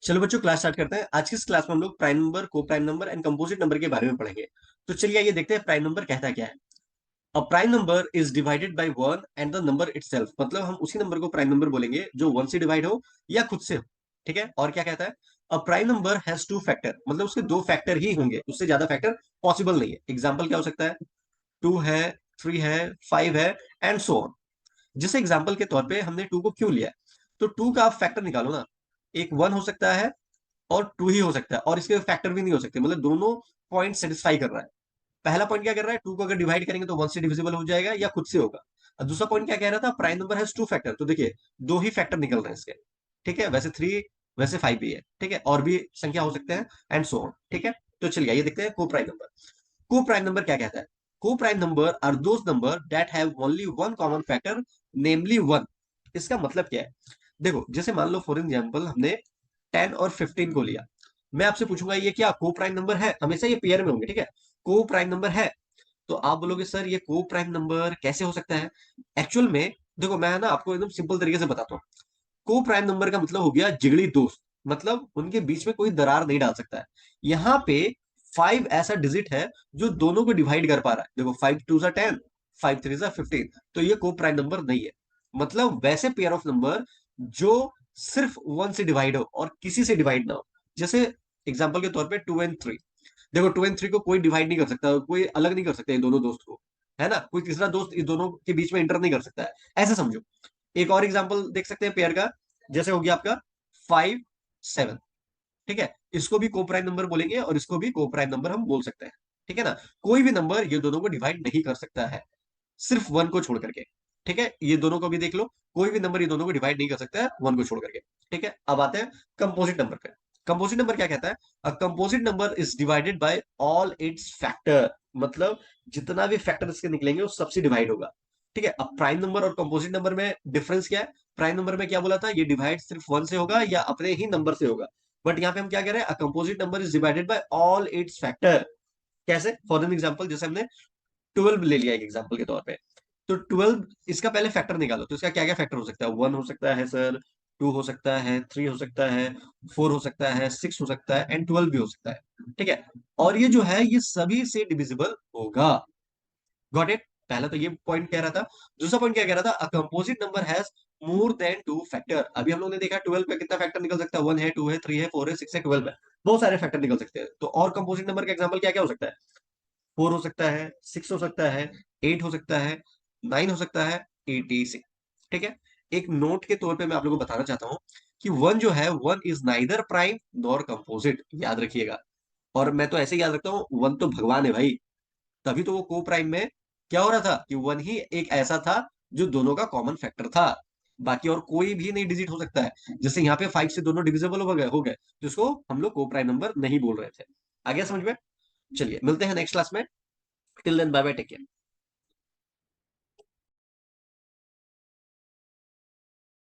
चलो बच्चों, class start करते हैं। आज की इस क्लास में हम लोग prime number, coprime number and composite number के बारे में पढ़ेंगे। तो चलिए आइए देखते हैं प्राइम नंबर कहता क्या है। A prime number is divided by one and the number itself. मतलब हम उसी नंबर को प्राइम नंबर बोलेंगे जो वन से डिवाइड हो या खुद से हो। ठीक है। और क्या कहता है? A prime number has two factor, मतलब उसके दो फैक्टर ही होंगे, उससे ज्यादा फैक्टर पॉसिबल नहीं है। एग्जाम्पल क्या हो सकता है? टू है, थ्री है, फाइव है, एंड सो ऑन। जिस एग्जाम्पल के तौर पे हमने टू को क्यों लिया है, तो टू का आप फैक्टर निकालो ना। एक वन हो सकता है और टू ही हो सकता है, और इसके फैक्टर भी नहीं हो सकते, मतलब दोनों पॉइंट सेटिस्फाई कर रहा है। पहला पॉइंट क्या कर रहा है? टू को अगर डिवाइड करेंगे तो वन से डिविजिबल हो जाएगा या खुद से होगा। और दूसरा पॉइंट क्या कह रहा था? Prime number has two factor. तो देखिए, दो ही फैक्टर निकल रहे हैं इसके। ठीक है। वैसे थ्री, वैसे फाइव भी है। ठीक है। और भी संख्या हो सकते हैं, एंड सो ऑन। ठीक है। तो चलिए ये देखते हैं coprime number. Coprime number क्या कहता है? Coprime number are those number that have only one common factor, namely one. इसका मतलब क्या है? देखो, जैसे मान लो फॉर एग्जाम्पल हमने 10 और 15 को लिया। मैं आपसे पूछूंगा ये क्या को प्राइम नंबर है? हमेशा ये पेयर में होंगे। ठीक है। को प्राइम नंबर है, तो आप बोलोगे सर ये को प्राइम नंबर कैसे हो सकता है? एक्चुअल में देखो, मैं ना आपको एकदम सिंपल तरीके से बताता हूँ। को प्राइम नंबर का मतलब हो गया जिगड़ी दोस्त, मतलब उनके बीच में कोई दरार नहीं डाल सकता है। यहाँ पे फाइव ऐसा डिजिट है जो दोनों को डिवाइड कर पा रहा है। देखो, फाइव टू सा 10, फाइव थ्री सा 15। तो ये को प्राइम नंबर नहीं है। मतलब वैसे पेयर ऑफ नंबर जो सिर्फ वन से डिवाइड हो और किसी से डिवाइड ना हो। जैसे एग्जाम्पल के तौर पे टू एंड थ्री। देखो, टू एंड थ्री को कोई डिवाइड नहीं कर सकता, कोई अलग नहीं कर सकता इन दोनों दोस्त को। है ना? कोई तीसरा दोस्त इन दोनों के बीच में इंटर नहीं कर सकता है। ऐसे समझो। एक और एग्जांपल देख सकते हैं पेयर का। जैसे हो गया आपका फाइव, सेवन। ठीक है। इसको भी को प्राइम नंबर बोलेंगे और इसको भी को प्राइम नंबर हम बोल सकते हैं। ठीक है ना? कोई भी नंबर ये दोनों को डिवाइड नहीं कर सकता है, सिर्फ वन को छोड़ करके। ठीक है। ये दोनों को भी देख लो, कोई भी नंबर ये दोनों को डिवाइड नहीं कर सकता है वन को छोड़ करके। ठीक है। अब आते हैं कंपोजिट नंबर पे। कंपोजिट नंबर क्या कहता है? A composite number is divided by all it's factor. मतलब जितना भी फैक्टर इसके निकलेंगे वो सबसे डिवाइड होगा। ठीक है। अब प्राइम नंबर और कंपोजिट नंबर में डिफरेंस क्या है? प्राइम नंबर में क्या बोला था? ये डिवाइड सिर्फ वन से होगा या अपने ही नंबर से होगा। बट यहाँ पे हम क्या कह रहे हैं? A composite number is divided by all it's factor. कैसे? फॉर एन एग्जाम्पल, जैसे हमने 12 ले लिया एक एग्जाम्पल के तौर पे। तो 12, इसका पहले फैक्टर निकालो, तो इसका क्या क्या फैक्टर हो सकता है? वन हो सकता है सर, टू हो सकता है, थ्री हो सकता है, फोर हो सकता है, सिक्स हो सकता है, एंड 12 भी हो सकता है। ठीक है। और ये जो है ये सभी से डिविजिबल होगा। Got it? पहला तो ये पॉइंट कह रहा था। दूसरा पॉइंट क्या कह रहा था? A composite number has more than two factor. अभी हम लोग ने देखा 12 पे कितना फैक्टर निकल सकता है? वन है, टू है, थ्री है, फोर है, सिक्स है, 12 है। बहुत सारे फैक्टर निकल सकते हैं। तो और कंपोजिट नंबर का एग्जाम्पल क्या क्या हो सकता है? फोर हो सकता है, सिक्स हो सकता है, एट हो सकता है, नाइन हो सकता है, 86। ठीक है। एक नोट के तौर पे मैं आप लोगों को बताना चाहता हूं कि वन जो है, one is neither prime nor composite, याद रखिएगा। और मैं तो ऐसे ही याद रखता हूँ, वन तो भगवान है भाई। तभी तो वो को प्राइम में क्या हो रहा था कि वन ही एक ऐसा था जो दोनों का कॉमन फैक्टर था। बाकी और कोई भी नहीं डिजिट हो सकता है। जैसे यहाँ पे फाइव से दोनों डिविजिबल हो गए, जिसको हम लोग को प्राइम नंबर नहीं बोल रहे थे। आ गया समझ में? चलिए मिलते हैं नेक्स्ट क्लास में। Till then bye bye, take care.